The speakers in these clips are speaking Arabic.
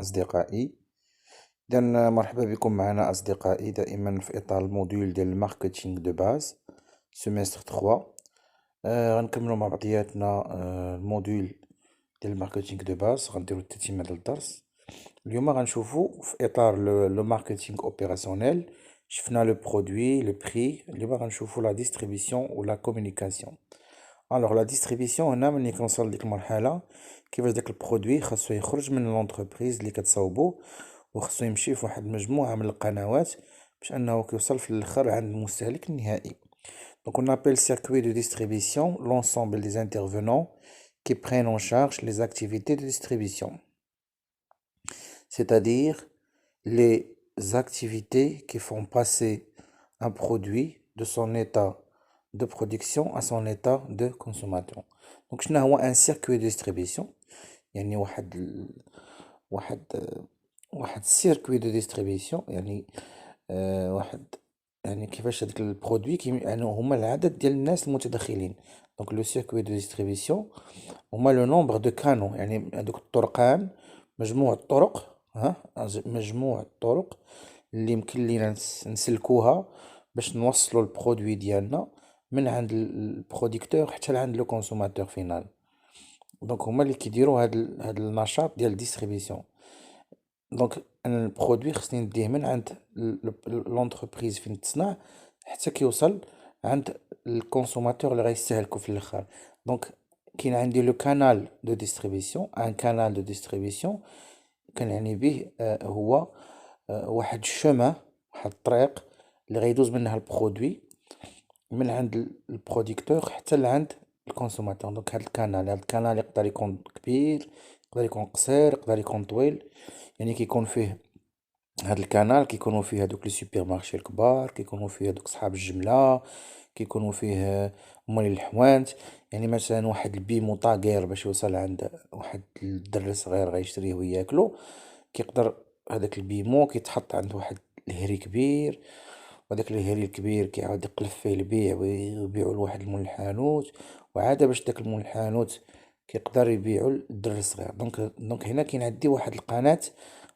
أصدقائي. إذا مرحبا بكم معنا أصدقائي دائما في إطار الموديول ديال الماركتينغ دو باز سيمستر 3. غنكملو مع بعضياتنا الموديول ديال الماركتينغ دو باز، غنديرو التتمة ديال الدرس. اليوم غنشوفو في إطار لو ماركتينغ أوبيراسيونيل. شفنا لو برودوي لو بري، اليوم غنشوفو لا ديستريبيسيون و لا كومونيكاسيون. الوغ لا ديستريبيسيون هنا ملي كنوصل لديك المرحلة كيفاش داك البرودوي خاصو يخرج من لونتربريز اللي كتصاوبو وخصو يمشي في واحد المجموعة من القنوات باش انه كيوصل في الاخر عند المستهلك النهائي. Donc on appelle circuit de distribution l'ensemble des intervenants qui prennent en charge les activités de distribution, c'est-à-dire les activités qui font passer un produit de son état de production à son état de consommation. Donc شنو هو un circuit de distribution؟ يعني واحد سيركوي دو ديستريبيسيون، يعني واحد، يعني كيفاش هاداك البرودوي يعني هما العدد ديال الناس المتدخلين. دونك لو سيركوي دو ديستريبيسيون هما لو نومبر دو كانون، يعني هادوك الطرقان، مجموع الطرق، مجموع الطرق اللي يمكن لينا نسلكوها باش نوصلو البرودوي ديالنا من عند البروديكتور حتى لعند لو كونسوماتور فينال. دونك هما اللي كيديروا هاد النشاط ديال الديستريبيسيون. دونك انا البرودوي خصني نديه من عند لونتربريز فين تصنع حتى كيوصل عند الكونسوماتور اللي غيستهلكو في الاخر. دونك كاين عندي لو كانال دو ديستريبيسيون. ان كانال دو ديستريبيسيون كنعني به هو واحد الشوما، واحد الطريق اللي غيدوز منها البرودوي من عند البروديكتور حتى لعند الكونسوماتور. دونك هاد الكانال يقدر يكون كبير، يقدر يكون قصير، يقدر يكون طويل. يعني كيكون فيه هاد الكانال كيكونوا فيه هادوك لي سوبر مارشي الكبار، كيكونوا فيه هادوك صحاب الجملة، كيكونوا فيه مول الحوانت. يعني مثلا واحد البيمو طاقير باش يوصل عند واحد الدري صغير غيشريه وياكلو، كيقدر هداك البيمو كيتحط عند واحد الهري كبير، وداك الهري الكبير كيعاود يقلب فيه البيع ويبيعو لواحد المول الحانوت، وعاد باش داك المول الحانوت كيقدر يبيعو للدري الصغير. دونك هنا كاين عندي واحد القناة،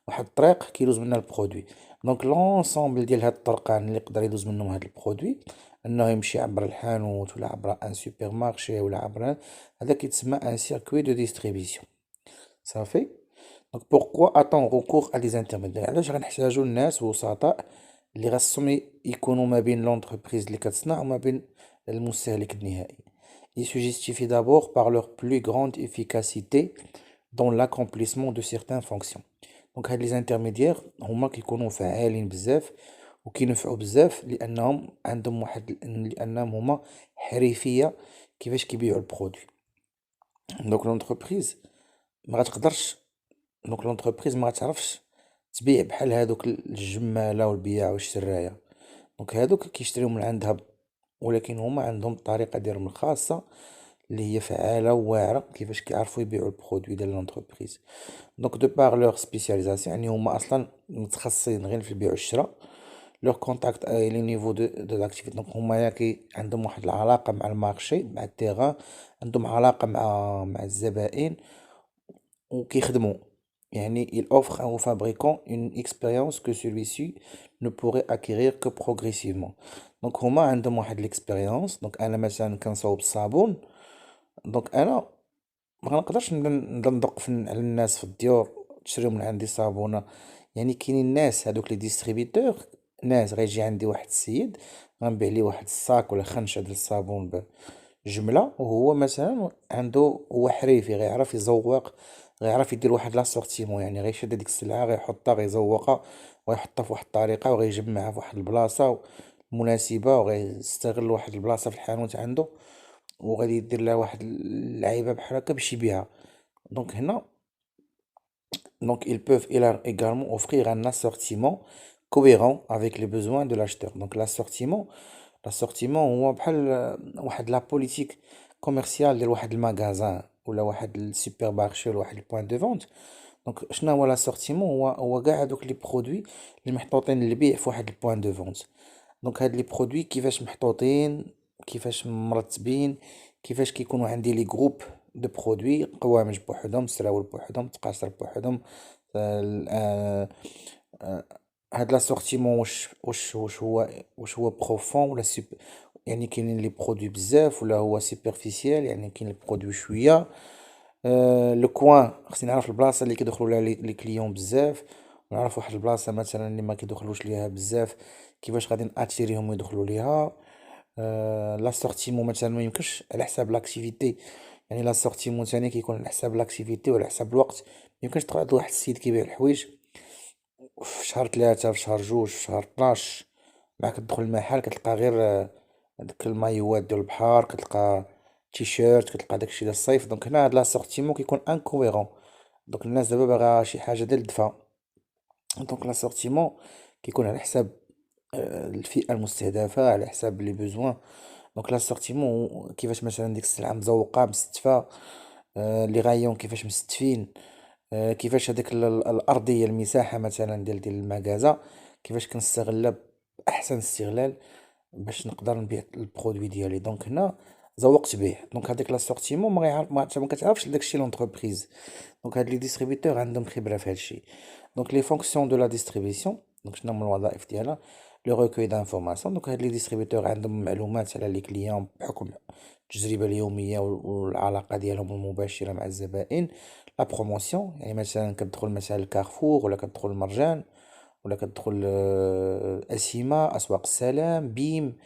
واحد الطريق كيدوز منها البرودوي. دونك لونسومبل ديال هاد الطرقان اللي يقدر يدوز منهم هاد البرودوي، انه يمشي عبر الحانوت ولا عبر ان سوبر مارشي ولا عبر هذا كيتسمى ان سيركوي دو ديستريبيسيون. صافي. دونك بوركوا اتون ريكور ا دي انترميديير؟ علاش غنحتاجو الناس وسطاء اللي خاصهم يكونوا ما بين لونتربريز اللي كتصنع وما بين المستهلك النهائي. Ils se justifient d'abord par leur plus grande efficacité dans l'accomplissement de certaines fonctions. دونك هاد لي انترميديير هما كيكونوا فعالين بزاف وكينفعوا بزاف لانهم عندهم لانهم هما حريفيه كيفاش كيبيعوا البرودوي. دونك لونتربريز ما غتقدرش، دونك لونتربريز ما غتعرفش تبيع بحال هادوك الجماله والبياع والشرايه. دونك هادوك كيشريو من عندها، ولكن هما عندهم الطريقه ديالهم الخاصه اللي هي فعاله وواعره كيفاش كيعرفوا يبيعوا البرودوي ديال لونتربريز. دونك دو باغ لوغ سبيسياليزاسيون، يعني هما اصلا متخصصين غير في البيع والشراء. لوغ كونتاكت لي نيفو دو لاكتيفيتي، دونك هما عندهم واحد العلاقه مع المارشي، مع التيغان، عندهم علاقه مع الزبائن وكيخدموا. يعني il offre au fabricant une expérience que celui-ci ne pourrait acquérir que progressivement. دونك هما عندهم واحد الاكسبيريونس. دونك انا مثلا كنصاوب الصابون، دونك انا ما غنقدرش نبدا ندق على الناس في الديور تشريو من عندي صابونه. يعني كاينين الناس هادوك لي ديستريبيتور، ناس غيجي عندي واحد السيد غنبيع ليه واحد الصاك ولا خنشه ديال الصابون بجمله، وهو مثلا عنده هو حريفي غيعرف يزوق، غيعرف يدير واحد لاسورتيمون. يعني غيشد هذيك السلعه غيحطها غيزوقها ويحطها في واحد الطريقه وغيجمعها في واحد البلاصه مناسبه، وغيستغل واحد البلاصه في الحانوت عنده وغادي يدير لها واحد اللعيبه بحال هكا باش يبيعها. دونك هنا donc ils peuvent également offrir un assortiment cohérent avec les besoins de l'acheteur. Donc l'assortiment هو بحال واحد لا بوليتيك كوميرسيال ديال واحد المغازان ولا واحد السوبر مارشي ولا واحد البوان دو فونت. دونك شنو هو لاسورتيمون؟ هو كاع هادوك لي برودوي اللي محطوطين للبيع في واحد البوان دو فونت. دونك هاد لي برودوي كيفاش محطوطين، كيفاش مرتبين، كيفاش كيكونوا عندي لي جروب دو برودوي، قوامج بوحدهم، سراول بوحدهم، تقاشر بوحدهم. هاد لاسورتيمون واش هو بروفون ولا يعني كاينين لي برودوي بزاف ولا هو سوبرفيسيال، يعني كاين لي برودوي شويه. لو كوان خصني نعرف البلاصه اللي كيدخلوا لها لي كليون بزاف، ونعرف واحد البلاصه مثلا اللي ما كيدخلوش ليها بزاف، كيفاش غادي ناتيريهم يدخلوا ليها. لاسورتيمون مثلا ما يمكنش على حساب لاكتيفيتي، يعني لاسورتيمون ثاني كيكون على حساب لاكتيفيتي وعلى حساب الوقت. ميمكنش تقعد واحد السيد كيبيع الحوايج في شهر 3 في شهر 2 في شهر 12، مع كتدخل المحل كتلقى غير داك المايوات ديال البحر، كتلقى تيشيرت، كتلقى داكشي ديال الصيف. دونك هنا هاد لاسورتيمون كيكون انكويرون. دونك الناس دابا باغا شي حاجه ديال الدفا، دونك لاسورتيمون كيكون على حساب الفئه المستهدفه، على حساب لي بوزوان. دونك لاسورتيمون كيفاش مثلا ديك السلعه مزوقه مستفى، لي غايون كيفاش مستفين، كيفاش هذيك الارضيه المساحه مثلا ديال المغازه كيفاش كنستغلها باحسن استغلال باش نقدر نبيع البرودوي ديالي. دونك هنا زوقت به. دونك هذيك لاسورتيمون ما غيعرف، ما انت ما كتعرفش داكشي لونتربريز. دونك هاد لي ديستريبيتور عندهم خبره في هادشي. دونك لي فونكسيون دو لا ديستريبيسيون، دونك شنو هما الوظائف ديالها؟ لو ريكوي دانفورماسيون. دونك هاد لي ديستريبيتور عندهم معلومات على لي كليون بحكم التجربه اليوميه والعلاقه ديالهم المباشره مع الزبائن. لا بروموسيون، يعني مثلا كتدخل مثلا الكارفور ولا كتدخل المرجان ولا كتدخل اسيما، اسواق السلام، بيم،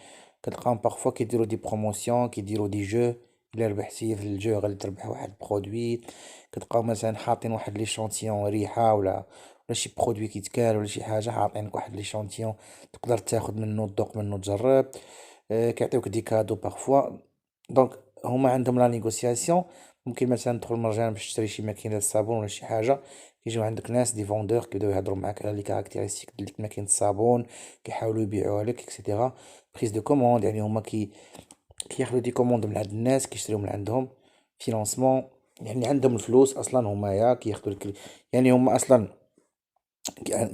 كتلقاهم بارفوا كيديروا دي بروموسيون، كيديروا دي جو. الا ربحتي في الجو غادي تربح واحد برودوي. كتلقاو مثلا حاطين واحد لي شونتيون ريحه ولا شي برودوي كيتكال ولا شي حاجه، حاطينك واحد لي شونتيون تقدر تاخد منه تذوق منه تجرب. كيعطيوك دي كادو بارفوا. دونك هما عندهم لا نيغوسياسيون. ممكن مثلا تدخل المرجان باش تشري شي ماكينه الصابون ولا شي حاجه، كيجيو عندك ناس دي فوندور كيبداو يهضروا معاك على لي كاركتيرستيك ديال ديك ماكينه الصابون، كيحاولوا يبيعوها لك اكسيتيرا. بريز دو كوموند، يعني هما كياخدو دي كوموند من عند الناس كيشريو من عندهم. فينانسمون، يعني عندهم الفلوس اصلا هما يا كياخدو لك يعني هما اصلا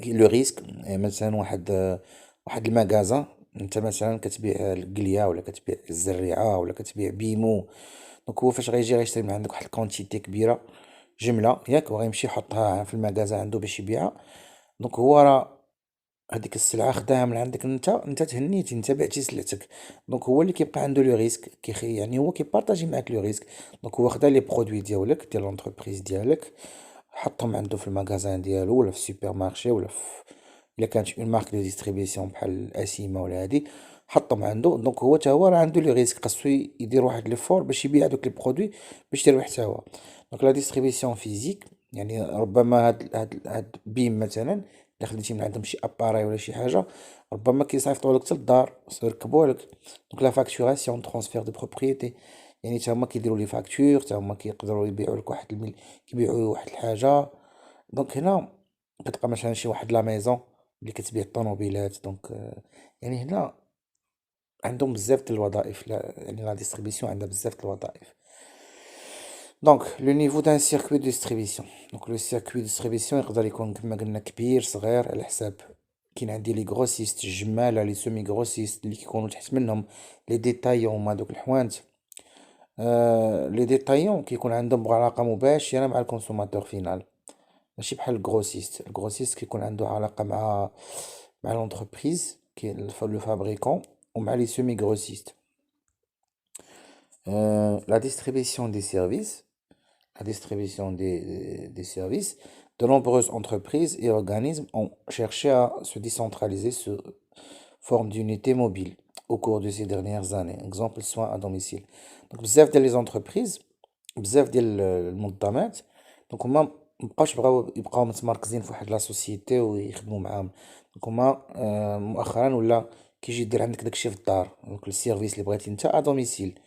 لو ريسك. مثلا واحد المغازا، انت مثلا كتبيع القليه ولا كتبيع الزريعه ولا كتبيع بيمو. دونك هو فاش غيجي غيشري من عندك واحد الكونتيتي كبيره، جمله ياك، وغيمشي يحطها في المغازا عنده باش يبيعها. دونك هو راه هذيك السلعه خداها من عندك انت تهنيتي، انت بعتي سلعتك. دونك هو اللي كيبقى عنده لو ريسك يعني هو كيبارطاجي معاك لو ريسك. دونك هو خدا لي برودوي ديالك ديال لونتربريز ديالك، حطهم عنده في المغازان ديالو ولا في السوبر مارشي ولا في، الا كانت اون مارك دو ديستريبيسيون بحال اسيما ولا هادي، حطهم عنده. دونك هو تا هو راه عنده لو ريسك، خاصو يدير واحد ليفور باش يبيع دوك لي برودوي باش يربح تا هو. دونك لا ديستريبيسيون فيزيك، يعني ربما هاد بيم مثلا الا خديتي من عندهم شي اباراي ولا شي حاجه، ربما كيصيفطوا لك حتى للدار يركبوا لك. دونك لا فاكتوراسيون ترونسفير دو بروبريتي، يعني تا هما كيديروا لي فاكتور، تا هما كيقدروا يبيعوا لك واحد كيبيعوا واحد الحاجه. دونك هنا كتلقى مثلا شي واحد لا ميزون اللي كتبيع الطوموبيلات. دونك يعني هنا عندهم بزاف د الوظائف. يعني لا ديستريبيسيون عندها بزاف د الوظائف. دونك لو نيفو دان سيركوي دو ديستريبيسيون، دونك لو سيركوي دو ديستريبيسيون يقدر يكون كما قلنا كبير صغير على حساب. كاين عندي لي غروسيست الجماله، لي سومي غروسيست اللي كيكونوا تحت منهم لي ديتايون، هما دوك الحوانت. لي ديتايون كيكون عندهم علاقه مباشره مع الكونسوماتور فينال، ماشي بحال الغروسيست. الغروسيست كيكون عنده علاقة مع لونتربريز كي لو فابريكون ومع لي سيمي غروسيست. لا ديستريبيسيون دي سيرفيس، la distribution des services, de nombreuses entreprises et organismes ont cherché à se décentraliser sous forme d'unités mobiles au cours de ces dernières années. Exemple, soins à domicile. Donc, بزاف ديال les entreprises, بزاف ديال المنظمات، دونك هما مبقاوش يبقاو متمركزين في واحد لا سوسيتي ويخدموا معاهم. دونك هما مؤخرا ولا كيجي يدير عندك داكشي في الدار. دونك السيرفيس اللي بغيتي انت ا دوميسيل،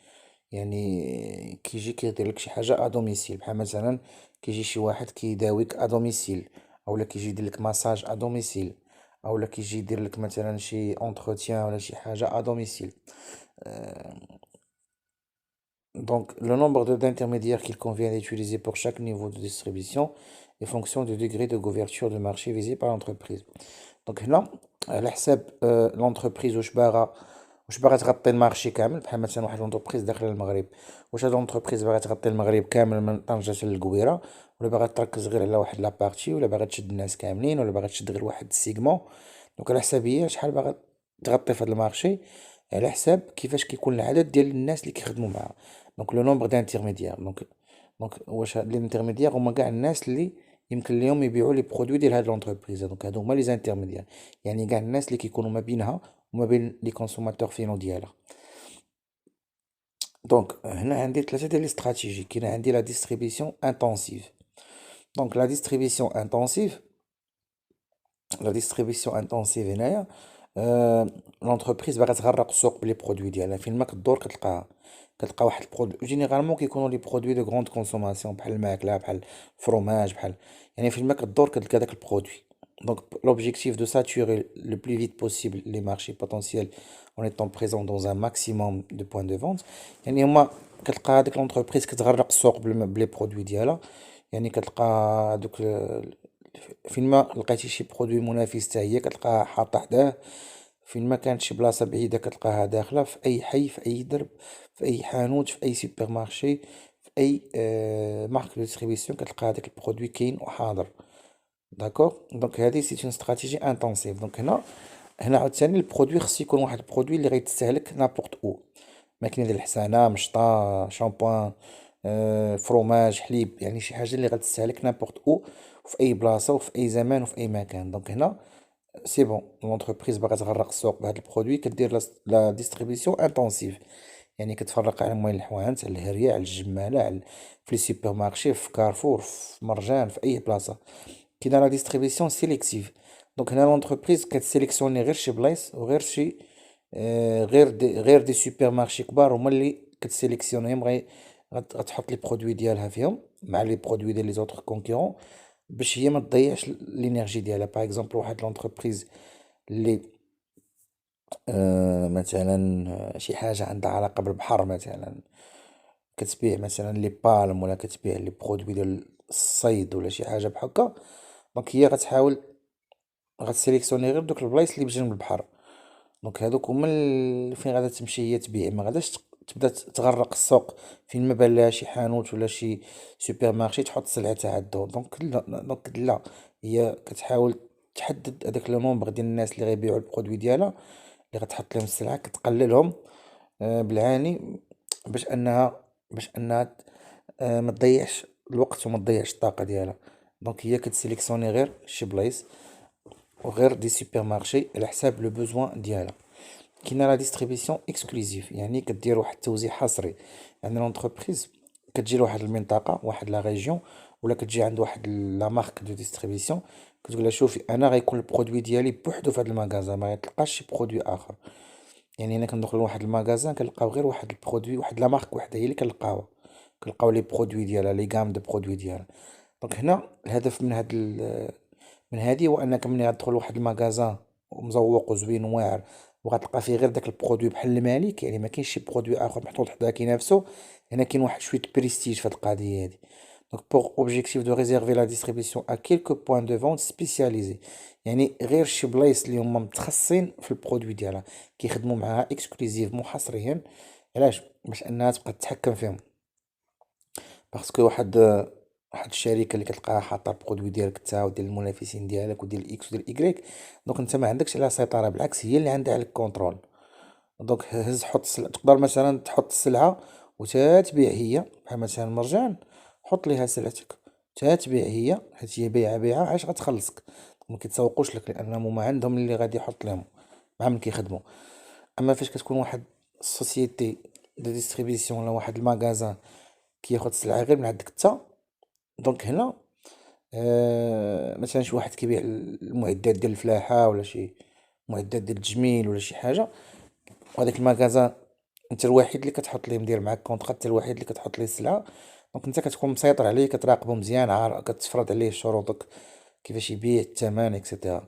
يعني كيجي كيدير لك شي حاجه ا دوميسيل، بحال مثلا كيجي شي واحد كيداويك ا دوميسيل، اولا كيجي يدير لك ماساج ا دوميسيل، اولا كيجي يدير لك مثلا شي اونتروتيان ولا شي حاجه ا دوميسيل. Donc, le nombre d'intermédiaires qu'il convient d'utiliser pour chaque niveau de distribution est fonction du degré de couverture de marché visé par l'entreprise. Donc là, على حساب l'entreprise واش باغا واش باغا تغطي المارشي كامل، بحال مثلا واحد لونتربريز داخله المغرب، واش هاد لونتربريز باغا تغطي المغرب كامل من طنجة حتى للقويرة، ولا باغا تركز غير على واحد لابارتي، ولا باغا تشد الناس كاملين، ولا باغا تشد غير واحد السيغمون. دونك على حساب هي شحال باغا تغطي في هاد المارشي، على حساب كيفاش كيكون العدد ديال الناس اللي كيخدموا معاها. دونك لو نومبر دانترميديير. دونك واش هاد الانترميديير هما كاع الناس اللي يمكن ليهم يبيعوا لي برودوي ديال هاد لونتربريز. دونك هادو هما لي زانترميديير، يعني كاع الناس اللي كيكونوا ما بينها وما بين لي كونسوماتور فينو ديالها. دونك هنا عندي ثلاثه ديال لي استراتيجي. كاين عندي لا ديستريبيسيون انتونسيف. دونك لا ديستريبيسيون انتونسيف هنايا، لونتربريز باغا تغرق السوق بلي برودوي ديالها. فين ما كدور كتلقاها، كتلقى واحد البرودوي جينيرالمون كيكونوا لي برودوي دو غروند كونسوماسيون، بحال الماكله، بحال الفروماج، بحال يعني فين ما كدور كتلقى داك البرودوي. دونك l'objectif de saturer le plus vite possible les marchés potentiels en étant présent dans un maximum de points de vente. يعني هما كتلقى هاديك لونتربريز كتغرق السوق بلي برودوي ديالها. يعني كتلقى دوك فين ما لقيتي شي برودوي منافس حتى هي كتلقاها حاطه حداه. فين ما كانت شي بلاصه بعيده كتلقاها داخله في اي حي، في اي درب، في اي حانوت، في اي سوبر مارشي، في اي مارك دو ديستريبيسيون كتلقى هذاك البرودوي كاين وحاضر. داكوغ. دونك هذه سي اون استراتيجي انتونسيف. دونك هنا عاوتاني البرودوي خصو يكون واحد البرودوي اللي غيتستهلك نابورت او. ماكينه ديال الحسانه، مشطه، شامبوان، فروماج، حليب، يعني شي حاجه اللي غتستهلك نابورت او، في اي بلاصه وفي اي زمان وفي اي مكان. دونك هنا سي بون، لونتربريز باغا تغرق السوق بهاد البرودوي كدير لا ديستريبيسيون انتونسيف. يعني كتفرق على موين الحوانت، على الهريه، على الجماله، على في لي سوبر مارشي، في كارفور، في مرجان، في اي بلاصه. كاينه لا ديستريبيسيون سيليكتيف. دونك هنا لونتربريز كتسيليكسيوني غير شي بلايص وغير شي غير دي سوبر مارشي كبار هما اللي كتسيليكسيونيهم. غتحط لي برودوي ديالها فيهم مع لي برودوي ديال لي زوطخ كونكورون، باش هي ما تضيعش الانرجي ديالها. باغ اكزومبل واحد لونتربريز اللي مثلا شي حاجه عندها علاقه بالبحر، مثلا كتبيع مثلا لي بالم، ولا كتبيع لي برودوي ديال الصيد، ولا شي حاجه بحال هكا. دونك هي غتحاول غتسيليكسيوني غير دوك البلايص اللي بجنب البحر. دونك هادوك هما فين غادا تمشي هي تبيع. ما غاداش تبدا تغرق السوق فين ما بان لها شي حانوت ولا شي سوبر مارشي تحط السلعه تاع عندو. دونك لا هي كتحاول تحدد هذاك لو نومبر ديال الناس اللي غيبيعوا البرودوي ديالها، اللي غتحط لهم السلعه، كتقللهم بالعاني، باش انها ما تضيعش الوقت وما تضيعش الطاقه ديالها. دونك هي كتسيليكسيوني غير شي بلايص وغير دي سوبر مارشي على حساب لو بوزوان ديالها. كاينه لا ديستريبيسيون اكسكلوزيف، يعني كدير واحد التوزيع حصري. يعني لونتربريز كتجي لواحد المنطقه، واحد لا ريجيون، ولا كتجي عند واحد لا مارك دو ديستريبيسيون، كتقول لها شوفي انا غيكون البرودوي ديالي بوحدو في هذا المغازان، ما يتلقاش شي برودوي اخر. يعني هنا كندخل لواحد المغازان كنلقاو غير واحد البرودوي، واحد لا مارك وحده هي اللي كنلقاو لي برودوي ديالها، لي غام دو برودوي ديالها. دونك هنا الهدف من هذه هو انك ملي غتدخل لواحد المغازان ومزوق وزوين واعر، وغتلقى فيه غير داك البرودوي بحال الملك، يعني ما كاينش شي برودوي اخر محطوط حداه كينافسو. هنا كاين واحد شويه بريستيج في هاد القضيه هادي. دونك بوغ اوبجيكتيف دو ريزيرفي لا ديستريبيسيون ا كيلكو بوين دو فونت سبيسياليزي، يعني غير شي بلايص اللي هما متخصصين في البرودوي ديالها، كيخدموا معاها اكسكلوزيف محصريا. علاش؟ باش انها تبقى تتحكم فيهم. باسكو واحد الشركه اللي كتلقاها حاطه البرودوي ديالك انت وديال المنافسين ديالك وديال اكس وديال ايكغيك، دونك انت ما عندكش عليها سيطره، بالعكس هي اللي عندها عليك كونترول. دونك هز حط السلعة. تقدر مثلا تحط السلعه وتتبيع هي، بحال مثلا مرجان، حط ليها سلعتك تتبيع هي، حيت هي بيعه عاش غتخلصك. ما كيتسوقوش لك لانهم ما عندهم اللي غادي يحط لهم مع من كيخدموا. اما فاش كتكون واحد السوسيتي دو ديستريبيسيون ولا واحد المغازان كياخد السلعه غير من عندك انت، دونك هنا مثلا شي واحد كيبيع المعدات ديال الفلاحة، ولا شي معدات ديال التجميل، ولا شي حاجة، وهداك المغازان انت الوحيد اللي كتحط ليه، مدير معاك كونطرا، انت الوحيد اللي كتحط ليه السلعة. دونك انت كتكون مسيطر عليه، كتراقبو مزيان، كتفرض عليه شروطك كيفاش يبيع، الثمن، اكسيتيرا.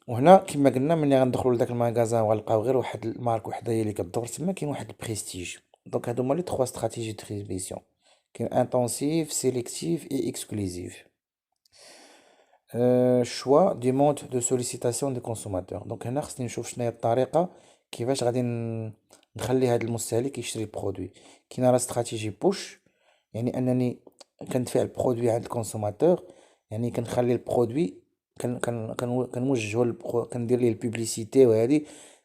وهنا كما قلنا ملي غندخلو لداك المغازان وغنلقاو غير واحد المارك وحده هي اللي كدور تما، كاين واحد البريستيج. دونك هادو هما لي 3 استراتيجي دو تريبيسيون. كاين انتونسيف، سيليكتيف اي اكسكلوزيف. choix du mode de sollicitation des consommateurs. دونك هنا خصني نشوف شنو هي الطريقة كيفاش غادي نخلي هذا المستهلك يشري البرودوي. كاينه لا استراتيجي بوش، يعني انني كندفع البرودوي عند الكونسوماتور، يعني كنخلي البرودوي كنوجهو كندير ليه البوبليسيتي وهذه،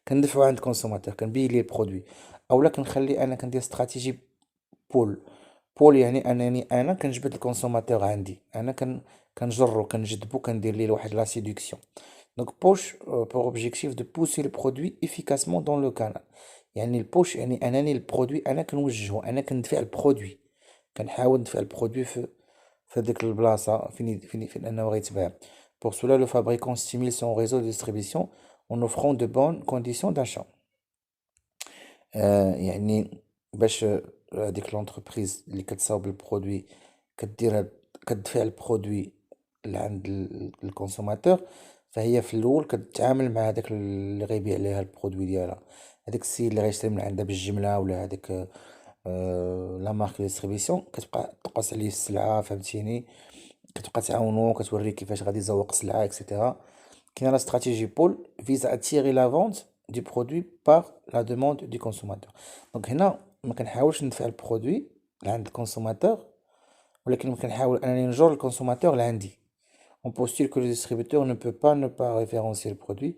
كندفعو عند الكونسوماتور، كنبين ليه البرودوي. اولا كنخلي انا كندير استراتيجي بول. بول يعني انني انا كنجبد الكونسوماتور عندي، انا كنجرو كنجذبو، كندير ليه واحد لا سيدكسيون. دونك بوش بور اوبجيكتيف دو بوسي لو برودوي افيكاسمون دون لو كانال. يعني البوش يعني انني البرودوي انا كنوجهو، انا كندفع البرودوي، كنحاول ندفع البرودوي في هذيك البلاصه فين انه غيتباع. Pour cela, le fabricant stimule son réseau de distribution en offrant de bonnes conditions d'achat. يعني باش هذيك لونتربريز اللي كتصاوب البرودوي كتدفع البرودوي لعند الكونسوماتور، فهي في الاول كتعامل مع هذاك اللي غيبيع ليها البرودوي ديالها، هذاك السيد اللي غيشري من عندها بالجمله، ولا هذاك لا مارك ديستريبيسيون كتبقى تقاس عليه السلعه، فهمتيني، كتبقى تعاونو، كتوريه كيفاش غادي يزوق السلعه اكسيتيرا. كاينه لا استراتيجي بول فيز اتيري لا فونت دي برودوي بار لا دوموند دي كونسوماتور. دونك هنا ما كنحاولش ندفع البرودوي لعند الكونسوماتور، ولكن كنحاول انني نجر الكونسوماتور لعندي. On postule que le distributeur ne peut pas ne pas référencier le produit.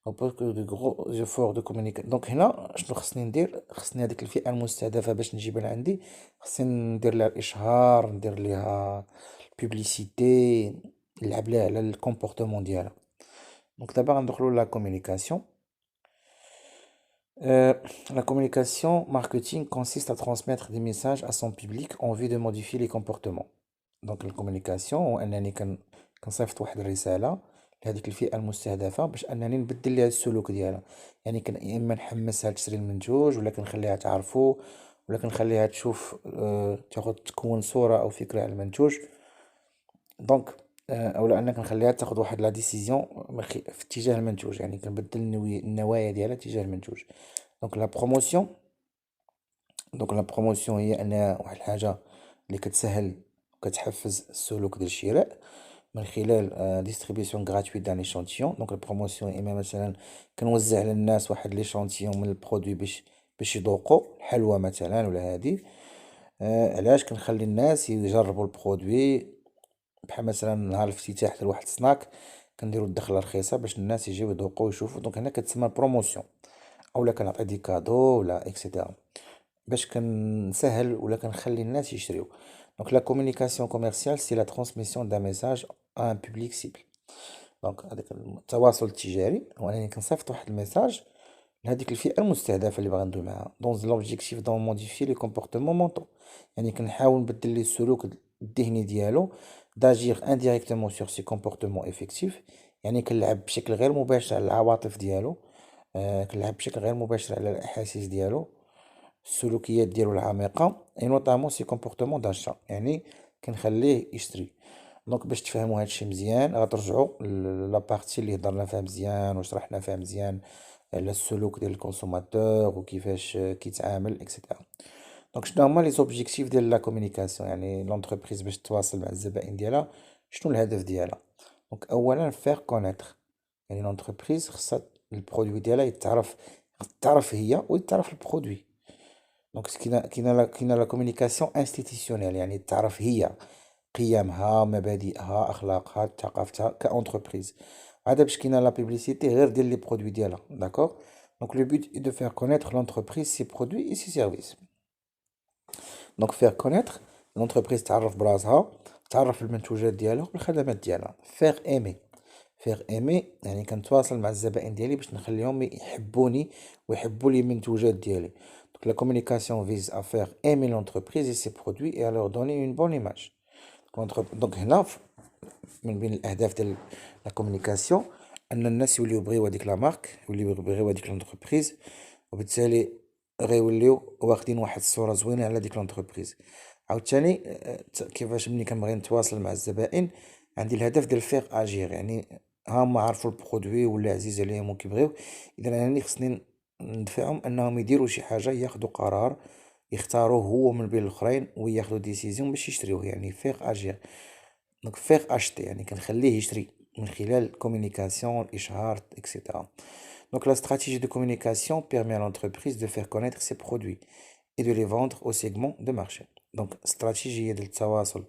On pose que de gros efforts de communication. Donc هنا شنو خصني ندير؟ خصني هذيك الفئة المستهدفة باش نجيبها لعندي، خصني ندير لها الإشهار، ندير لها البوبليسيتي، نلعب لها على الكومبورتمون ديالها. دونك دابا غندخلو لا كومونيكاسيون. La communication marketing consiste à transmettre des messages à son public en vue de modifier les comportements. دونك الكومونيكاسيون هو انني كنصيفط واحد الرساله لهذيك الفئه المستهدفه باش انني نبدل ليها السلوك ديالها. يعني يا اما نحمسها تشري المنتوج، ولا كنخليها تعرفو، ولا كنخليها تشوف تاخد تكون صوره او فكره على المنتوج. دونك اولا انك نخليها تاخد واحد لا ديسيزيون في اتجاه المنتوج، يعني كنبدل النوايا ديالها تجاه المنتوج. دونك لا بروموسيون. دونك لا بروموسيون هي انها واحد الحاجه اللي كتسهل وكتحفز السلوك ديال الشراء من خلال ديستريبيسيون غراتويت دان ليشانتيون. دونك البروموسيون اما مثلا كنوزع على الناس واحد ليشانتيون من البرودوي باش يذوقوا الحلوى مثلا، ولا هادي. علاش كنخلي الناس يجربوا البرودوي، بحال مثلا نهار الافتتاح ديال واحد السناك كنديروا الدخله رخيصه باش الناس يجيو يذوقوا ويشوفوا. دونك هنا كتسمى بروموسيون، اولا كنعطي دي كادو ولا اكسيتيرا باش كنسهل ولا كنخلي الناس يشريو. دونك لا كومونيكاسيون كوميرسيال سي لا ترانسميسيون دان ميساج ا ان بوبليك سيبل. دونك هذاك التواصل التجاري هو انني كنصيفط واحد الميساج لهذيك الفئه المستهدفه اللي باغي ندوي معاها، دون لوبجيكتيف دون موديفي لي كومبورتمون مونطو. يعني كنحاول نبدل ليه السلوك الذهني ديالو، داجير انديريكتومون سور سي كومبورتمون افيكتيف. يعني كنلعب بشكل غير مباشر على العواطف ديالو، كنلعب بشكل غير مباشر على الاحاسيس ديالو، السلوكيات ديالو العميقة، اي نوطامون سي كومبورتمون داشا، يعني كنخليه يشتري. دونك باش تفهموا هادشي مزيان غترجعوا لابارتي اللي هضرنا فيها مزيان وشرحنا فيها مزيان على السلوك ديال الكونسوماتور وكيفاش كيتعامل اكسيتيرا. دونك شنو هما لي زوبجيكتيف ديال لا كومونيكاسيون؟ يعني لونتربريز باش تواصل مع الزبائن ديالها شنو الهدف ديالها؟ دونك اولا فير كونيتر، يعني لونتربريز خصها البرودوي ديالها يتعرف، تعرف هي ويتعرف البرودوي. دونك كاينه لا كومونيكاسيون انستيتيسيونيل، يعني تعرف هي قيمها، مبادئها، اخلاقها، ثقافتها كاونتربريز. عاد باش كاينه لا بوبليسيتي غير ديال لي برودوي ديالها، داكوغ. دونك لو بوت اي دو فير كونيتر لونتربريز سي برودوي اي سي سيرفيس. دونك فير كونيتر لونتربريز تعرف براسها، تعرف المنتوجات ديالها والخدمات ديالها. فير ايمي، فير ايمي يعني كنتواصل مع الزبائن ديالي باش نخليهم يحبوني ويحبوا لي المنتوجات ديالي. Donc la communication vise à faire aimer l'entreprise et ses produits et à leur donner une bonne image. Donc هنا من بين الاهداف ديال لا كومونيكاسيون ان الناس يوليو يبغيو هذيك لا مارك، يوليو يبغيو هذيك لونتربريز، وبالتالي غيوليو واخدين واحد الصوره زوينه على ديك لونتربريز. عاوتاني كيفاش ملي كنبغي نتواصل مع الزبائن عندي الهدف ديال فيغ اجير، يعني هما عرفوا البرودوي ولا عزيز عليهم وكيبغيو، اذا انا خصني ندفعهم انهم يديروا شي حاجه، ياخذوا قرار، يختاروه هو من بين الاخرين وياخذوا ديسيزيون باش يشريوه، يعني فيغ اجير. دونك فيغ اشتي يعني كنخليه يشري من خلال الكومونيكاسيون، الاشهار اكسيتيرا. Donc la stratégie de communication permet à l'entreprise de faire connaître ses produits et de les vendre au segment de marché. Donc استراتيجية ديال التواصل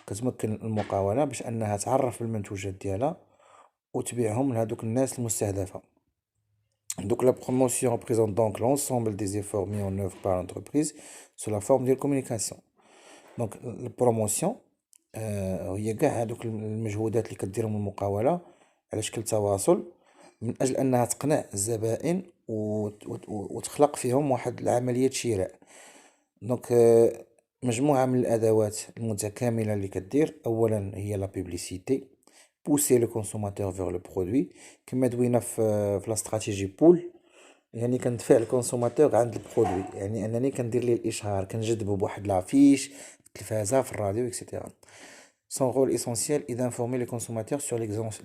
كتمكن المقاولة باش أنها تعرف بالمنتوجات ديالها وتبيعهم لهذوك الناس المستهدفة. Donc la promotion représente donc l'ensemble des efforts mis en œuvre par l'entreprise sous la forme de communication. دونك البروموسيون هي كاع هادوك المجهودات اللي كديرهم المقاولة على شكل تواصل من أجل أنها تقنع الزبائن وتخلق فيهم واحد العملية شراء. دونك مجموعة من الأدوات المتكاملة اللي كدير أولا هي لا بوبليسيتي بوسي لو كونسوماتور فيغ لو برودوي كما دوينا في لا استراتيجي بول. يعني كندفع الكونسوماتور عند البرودوي، يعني انني كندير ليه الاشهار كنجذبو بواحد لافيش في التلفازه في الراديو اكسيتيرا. Son rôle essentiel est d'informer les consommateurs sur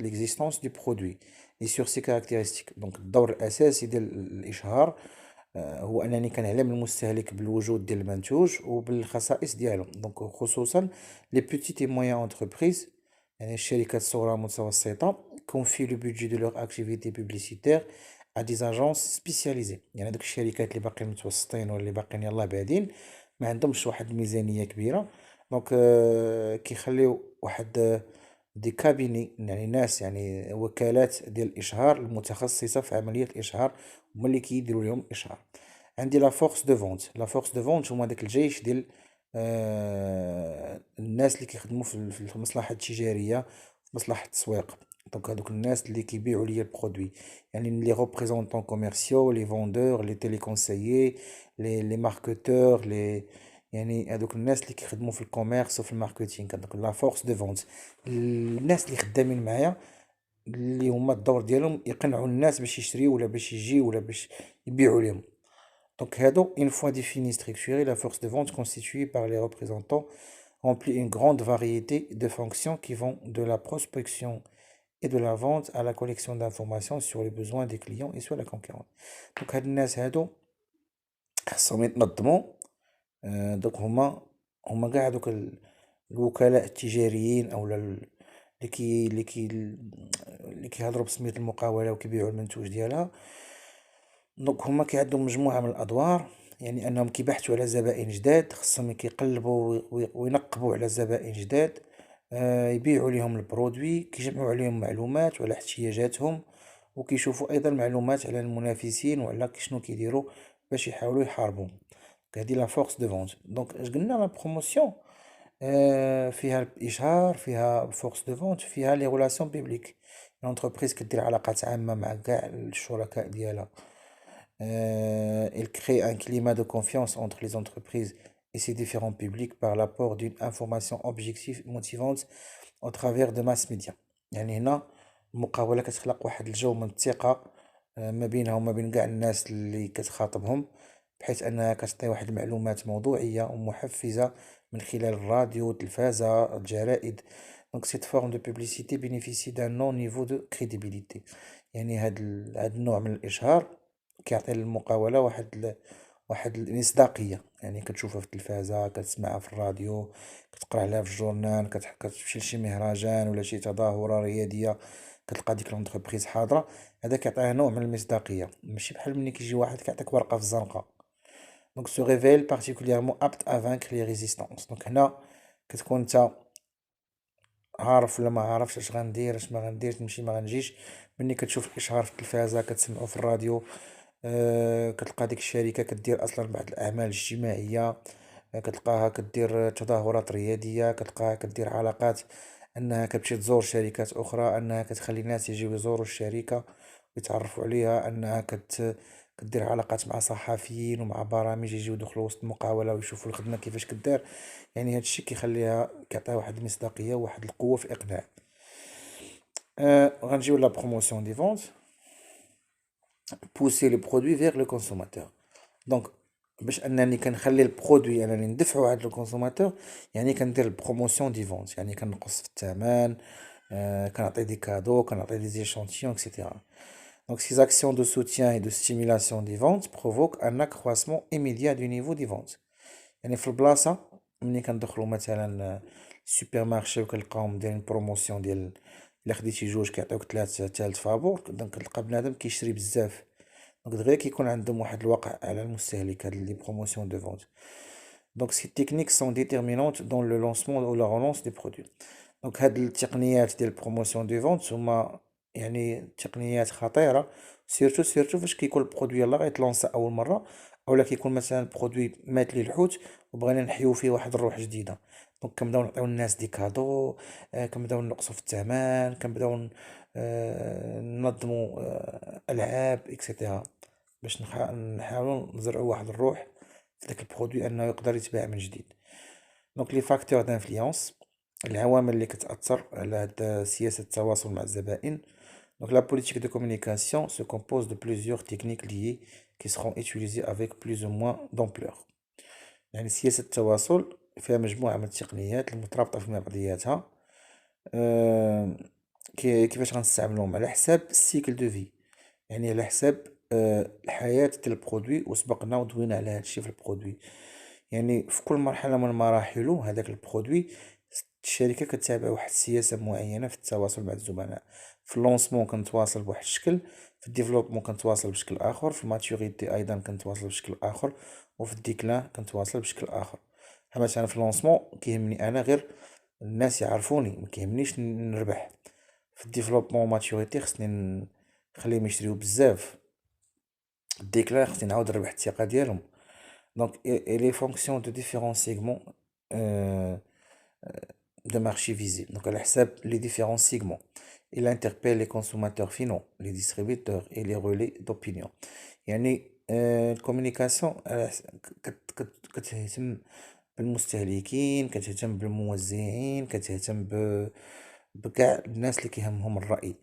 l'existence du produit et sur ses caractéristiques. Donc الدور الأساسي ديال الإشهار هو أنني كنعلم المستهلك بالوجود ديال المنتوج وبالخصائص ديالو. دونك خصوصا les petites et moyennes entreprises، يعني الشركات الصغرى المتوسطة confient le budget de leur activité publicitaire à des agences spécialisées. يعني هذوك الشركات اللي باقيين متوسطين ولا اللي باقيين يلاه بادين ما عندهمش واحد الميزانية كبيرة. دونك كيخليو واحد دي كابيني، يعني ناس يعني وكالات ديال الاشهار المتخصصه في عمليه الاشهار، هما اللي كيديروا لهم الاشهار. عندي لا فورس دو فونت. لا فورس دو فونت هما داك الجيش ديال الناس اللي كيخدموا في المصلحه التجاريه، في مصلحه التسويق. دونك هادوك الناس اللي كيبيعوا ليا البرودوي، يعني لي ريبريزونطون كوميرسيو، لي فوندور، لي تيليكونسيي، لي ماركتور، يعني هذوك الناس اللي كيخدموا في الكوميرس وفي الماركتينغ. هذوك لا فورس دو فونت، الناس اللي خدامين معايا اللي هما الدور ديالهم يقنعوا الناس باش يشريو ولا باش يجيو ولا باش يبيعوا لهم. Donc, une fois définie, structurée, la force de vente constituée par les représentants remplit une grande variété de fonctions qui vont de la prospection et de la vente à la collection d'informations sur les besoins des clients et sur la concurrence. Donc, هاد الناس هادو خاصهم يتنظموا. دوك هما كاع دوك الوكلاء التجاريين او اللي كيهضروا بسمية المقاولة وكيبيعوا المنتوج ديالها. دونك هما عندهم مجموعة من الأدوار، يعني أنهم كيبحثوا على زبائن جداد، خصهم كيقلبوا وينقبوا على زبائن جداد، يبيعوا ليهم البرودوي، كيجمعوا عليهم معلومات وعلى احتياجاتهم، وكيشوفوا أيضا معلومات على المنافسين وعلى شنو كيديروا باش يحاولوا يحاربوهم. هادي لا فورس دو فونت. دونك اش قلنا لا بروموسيون فيها الإشهار، فيها فورس دو فونت، فيها لي غولاسيون بيبليك. لونتربريز كدير علاقات عامة مع كاع الشركاء ديالها. Il crée un climat de confiance entre les entreprises et ses différents publics par l'apport d'une information objective et motivante au travers de mass médias. يعني هنا المقاولة كتخلق واحد الجو من الثقة ما بينها وما بين كاع الناس اللي كتخاطبهم، بحيث أنها كتعطي واحد المعلومات موضوعية ومحفزة من خلال الراديو، التلفازة، الجرائد. Donc cette forme de publicité bénéficie d'un haut niveau de crédibilité. يعني هاد النوع من الإشهار كيعطي للمقاولة واحد المصداقية. يعني كتشوفها في التلفازة، كتسمعها في الراديو، كتقرا عليها في الجورنال، كتمشي لشي مهرجان ولا شي تظاهرة رياضية كتلقى ديك لونتربريز حاضرة. هذا كيعطيها نوع من المصداقية، ماشي بحال ملي كيجي واحد كيعطيك ورقة في الزنقة. دونك سو ريفيل بارتيكوليرمون ابت ا فانكر لي ريزيستانس. دونك هنا كتكون نتا عارف ولا ما عارفش اش غندير اش ما غنديرش، نمشي ما غنجيش. ملي كتشوف الاشهار في التلفازة، كتسمعو في الراديو، كتلقى ديك الشركة كدير اصلا بعض الاعمال الاجتماعية، كتلقاها كدير تظاهرات رياضية، كتلقاها كدير علاقات، انها كتمشي تزور شركات اخرى، انها كتخلي الناس يجيو يزوروا الشركة ويتعرفوا عليها، انها كدير علاقات مع صحفيين ومع برامج يجيو يدخلوا وسط المقاولة ويشوفوا الخدمة كيفاش كدار. يعني هادشي كيخليها كيعطيها واحد المصداقية وواحد القوة في الإقناع. غنجيو لا بروموسيون دي فونت. بوسي لو برودوي فيغ لو كونسوماتور. دونك باش انني كنخلي البرودوي انني ندفعو عند لو كونسوماتور، يعني كندير البروموسيون دي فونت، يعني كنقص في الثمن، كنعطي دي كادو، كنعطي دي زيشانتيون اكسيتيرا. Donc ces actions de soutien et de stimulation des ventes provoquent un accroissement immédiat du niveau des ventes. يعني في البلاصة ملي كندخلو مثلا السوبر مارشي وكنلقاهم دايرين بروموسيون ديال الا خديتي جوج كيعطيوك تالت فابور، دونك كتلقى بنادم كيشري بزاف، دونك دغيا كيكون عندهم واحد الوقع على المستهلك هاد لي بروموسيون دو فونت. دونك سي تكنيك سون ديتيرمينونت دون لو لونسمون او لا رولونس دي برودوي. دونك هاد التقنيات ديال البروموسيون دو فونت هما يعني تقنيات خطيرة، سيرتو فاش كيكون البرودوي يلاه غيتلونسا اول مرة، اولا كيكون مثلا البرودوي مات ليه الحوت وبغينا نحيو فيه واحد الروح جديدة. دونك كنبداو نعطيو الناس دي كادو، كنبداو نقصو في الثمن، كنبداو ننظمو العاب اكسيتيرا، باش نحاولو نزرعو واحد الروح في داك البرودوي انه يقدر يتباع من جديد. دونك لي فاكتور دانفلونس، العوامل اللي كتأثر على هاد سياسة التواصل مع الزبائن. Donc la politique de communication se compose de plusieurs techniques liées qui seront utilisées avec plus ou moins d'ampleur. يعني سياسة التواصل فيها مجموعة من التقنيات المترابطة فيما بعضياتها. آه، كيفاش غنستعملوهم على حساب السيكل دو في، يعني على حساب الحياة ديال البرودوي، وسبقنا ودوينا على هادشي في البرودوي. يعني في كل مرحلة من مراحلو هداك البرودوي، الشركة كتابع واحد السياسة معينة في التواصل مع الزبناء. في اللونسمون كنتواصل بواحد الشكل، في الديفلوبمون كنتواصل بشكل آخر، في الماتوريتي أيضا كنتواصل بشكل آخر، وفي الديكلان كنتواصل بشكل آخر. مثلا في اللونسمون كيهمني أنا غير الناس يعرفوني، مكيهمنيش نربح. في الديفلوبمون ماتوريتي خصني نخليهم يشريو بزاف، الديكلان خصني نعاود نربح الثقة ديالهم. Donc, et les fonctions de différents segments euh, de marché visés. Donc, elle accepte les différents segments. Il interpelle les consommateurs finaux, les distributeurs et les relais d'opinion. يعني الكوميونيكاسيون كتهتم بالمستهلكين، كتهتم بالموزعين، كتهتم بكاع الناس اللي كيهمهم الرأي.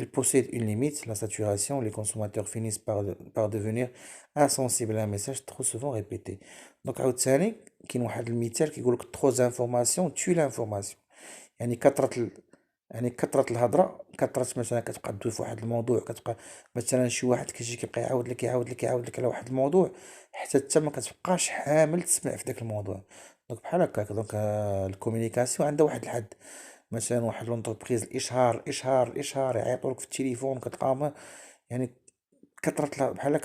Il possède une limite, la saturation, les consommateurs finissent par devenir insensibles à un message trop souvent répété. Donc عاوتاني كاين واحد المثال كيقولك trop d'information tue l'information. يعني يعني كثرة الهضرة، كثرة مثلا كتبقى دوي في واحد الموضوع، كتبقى مثلا شي واحد كيجي كيبقى يعاود لك على واحد الموضوع، حتى انت ما كتبقاش حامل تسمع في داك الموضوع. دونك بحال هكاك، دونك الكومينيكاسيون عندها واحد الحد. مثلا واحد لونتربريز الاشهار يعيطولك في التليفون كتلقاهم يعني كثرة بحال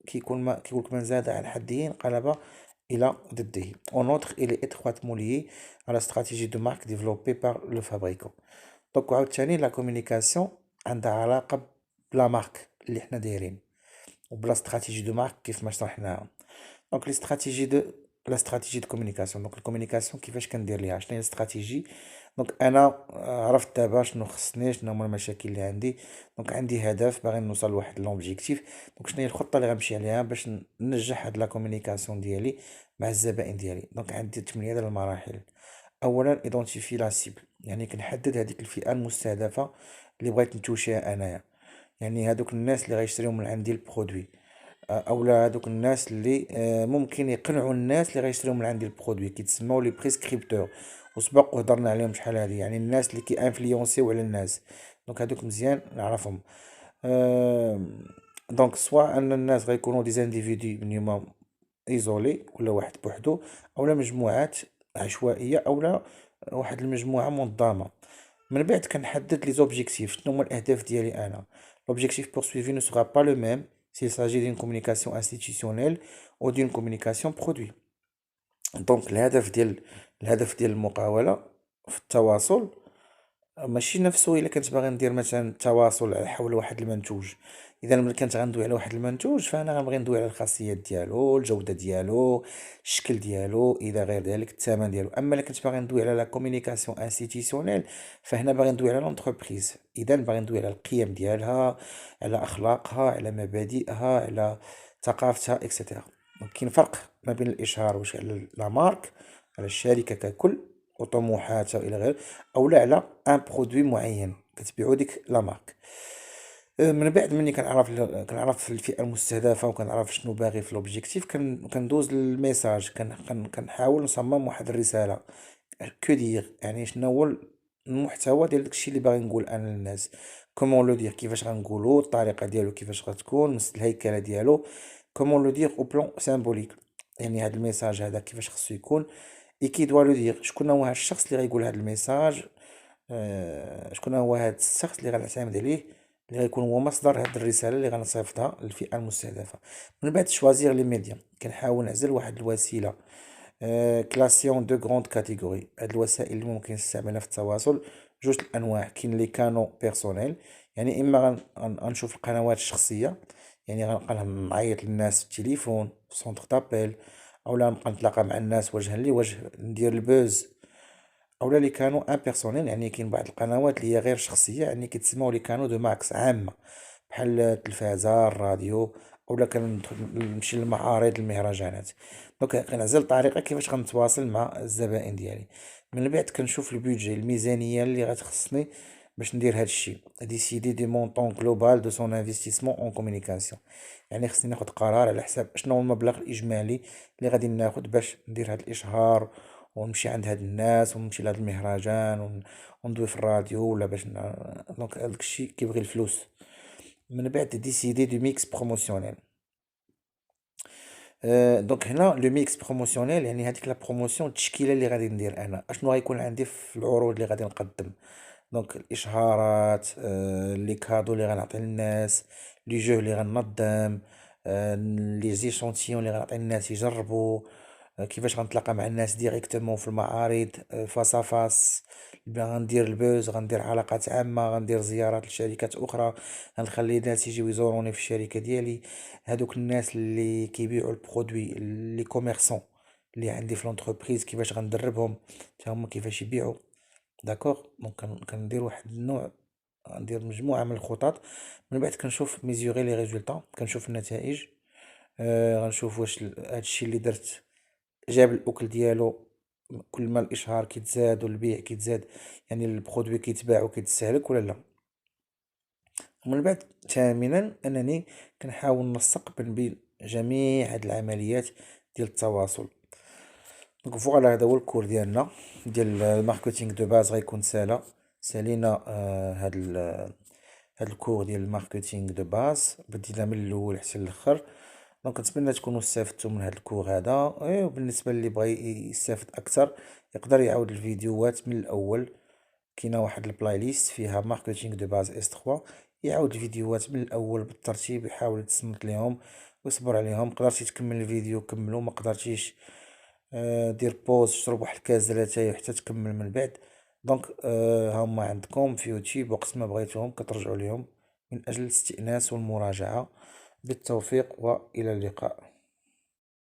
كيكون ما كيقولك من زاد عن حده انقلب إلى ضده. En outre, il est étroitement lié à la stratégie de marque développée par le fabricant. دونك عاوتاني لا كومونيكاسيون عندها علاقة بلا مارك اللي حنا دايرين، وبلا استراتيجي دو مارك كيف ما شرحناها. دونك لي استراتيجي دو لا استراتيجي دو كومونيكاسيون، دونك الكومونيكاسيون كيفاش كندير ليها، شنو هي الاستراتيجي. دونك انا عرفت دابا شنو خصني، شنو هما المشاكل اللي عندي، دونك عندي هدف باغي نوصل لواحد لوبجيكتيف. دونك شنو هي الخطه اللي غنمشي عليها باش ننجح هاد لا كومونيكاسيون ديالي مع الزبائن ديالي. دونك عندي 8 ديال المراحل. اولا ايدونتيفي لا سيبل، يعني كنحدد هذيك الفئه المستهدفه اللي بغيت نتوشيها انايا. يعني هادوك الناس اللي غيشريو من عندي البرودوي، اولا هادوك الناس اللي ممكن يقنعوا الناس اللي غيشريو من عندي البرودوي، كيتسموا لي بريسكريبتور، وسبق وهضرنا عليهم شحال هادي، يعني الناس اللي انفلونسيو على الناس. دونك هادوك مزيان نعرفهم. آه، دونك سواء ان الناس غيكونوا دي زانديفيدي منهما ايزولي ولا واحد بوحدو، اولا مجموعات عشوائيه، اولا واحد المجموعه منظمه. من بعد كنحدد لي زوبجيكتيف، شنو هما الاهداف ديالي انا. l'objectif poursuivi ne sera pas le même s'il s'agit d'une communication institutionnelle ou d'une communication produit. دونك الهدف ديال المقاولة في التواصل ماشي نفسه الا كنت باغي ندير مثلا تواصل على حول واحد المنتوج. اذا ملي كنت غندوي على واحد المنتوج، فانا غنبغي ندوي على الخاصيات ديالو، الجوده ديالو، الشكل ديالو، الى غير ذلك الثمن ديالو. اما الا كنت باغي ندوي على لا كومونيكاسيون انستيتيسيونيل، فهنا باغي ندوي على لونتربريز، اذا باغي ندوي على القيم ديالها، على اخلاقها، على مبادئها، على ثقافتها اكسيتيرا. دونك كاين فرق ما بين الاشهار واش على لا مارك، على الشركه ككل وطموحاتها الى غير، او لا على ان برودوي معين كتبيعو ديك لا مارك. من بعد مني كنعرف الفئه المستهدفه وكنعرف شنو باغي في لوبجيكتيف، كندوز للميساج، كنحاول نصمم واحد الرساله كو دير، يعني شنو هو المحتوى ديال داكشي اللي باغي نقول انا للناس. كومون لو دير، كيفاش غنقولو، الطريقه ديالو كيفاش غتكون، الهيكله ديالو. كومون لو دير او بلان سيمبوليك، يعني هاد الميساج هذا كيفاش خصو يكون. اي كي دوا لو دير، شكون هو هاد الشخص اللي غيقول هاد الميساج، شكون هو هاد الشخص اللي غنعتمد عليه، اللي غيكون هو مصدر هاد الرسالة اللي غنصيفطها للفئة المستهدفة. من بعد شوازيغ لي ميديا، كنحاول نعزل واحد الوسيلة كلاسيون دو غروند كاتيجوري. هاد الوسائل اللي ممكن نستعملها في التواصل جوج الانواع. كاين لي كانو بيرسونيل، يعني اما غنشوف القنوات الشخصيه، يعني غنبقى نعيط للناس في التليفون في سونتر دابيل، اولا نبقى نتلاقى مع الناس وجها لوجه ندير البوز. اولا لي كانو ان بيرسونيل، يعني كاين بعض القنوات اللي هي غير شخصيه، يعني كيتسموا لي كانو دو ماكس عامه، بحال التلفازه الراديو، اولا كندخل نمشي للمعارض المهرجانات. دونك كنعزل الطريقه كيفاش غنتواصل مع الزبائن ديالي. من بعد كنشوف البيدجي، الميزانيه اللي غتخصني باش ندير هاد الشيء. ديسيدي دي مونطون جلوبال دو سون انفستيسمون اون كومونيكاسيون، يعني خصني ناخد قرار على حساب شنو هو المبلغ الاجمالي اللي غادي ناخد باش ندير هاد الاشهار، ونمشي عند هاد الناس، ونمشي لهاد المهرجان، وندوي في الراديو، ولا باش دونك هاداك الشيء كيبغي الفلوس. من بعد ديسيدي دو ميكس بروموسيونيل. دونك هنا لو ميكس بروموسيونيل، يعني هذيك لا بروموسيون، التشكيله اللي غادي ندير انا، اشنو غيكون عندي في العروض اللي غادي نقدم. دونك الاشهارات، لي كادو اللي غنعطي للناس، لي جو اللي غننظم، لي زيشونتيون اللي غنعطي للناس يجربوا، كيفاش غنتلاقى مع الناس ديريكتومون في المعارض، فاس ا فاس. غندير البوز، غندير علاقات عامة، غندير زيارات لشركات أخرى، غنخلي الناس يجيو يزوروني في الشركة ديالي. هادوك الناس اللي كيبيعوا البرودوي، لي كوميرسون اللي عندي في لونتربريز، كيفاش غندربهم حتى هما كيفاش يبيعوا. داكوغ، دونك كندير واحد النوع، غندير مجموعة من الخطط. من بعد كنشوف ميزوري لي ريزولطا، كنشوف النتائج. غنشوف واش هادشي اللي درت جاب الاكل ديالو. كل ما الاشهار كيتزاد والبيع كيتزاد، يعني البرودوي كيتباع وكيتستهلك ولا لا. ومن بعد ثامنا انني كنحاول ننسق بين جميع هاد العمليات ديال التواصل. دونك فوالا، هذا هو الكور ديالنا ديال الماركتينغ دو باز. غيكون سالينا هاد الكور ديال الماركتينغ دو باز، بدينا من الاول حتى الاخر. دونك نتمنى تكونوا استفدتوا من هاد الكور هذا. وبالنسبه اللي بغى يستافد اكثر، يقدر يعاود الفيديوهات من الاول. كاينه واحد البلاي ليست فيها ماركتينغ دو باز اس 3، يعاود الفيديوهات من الاول بالترتيب، يحاول يتصنت ليهم ويصبر عليهم. قدرتي تكمل الفيديو كملوا، ما قدرتيش دير بوز، شرب واحد الكاس ديال اتاي حتى تكمل من بعد. دونك هما عندكم في يوتيوب، وقت ما بغيتوهم كترجعوا ليهم من اجل الاستئناس والمراجعة. بالتوفيق والى اللقاء.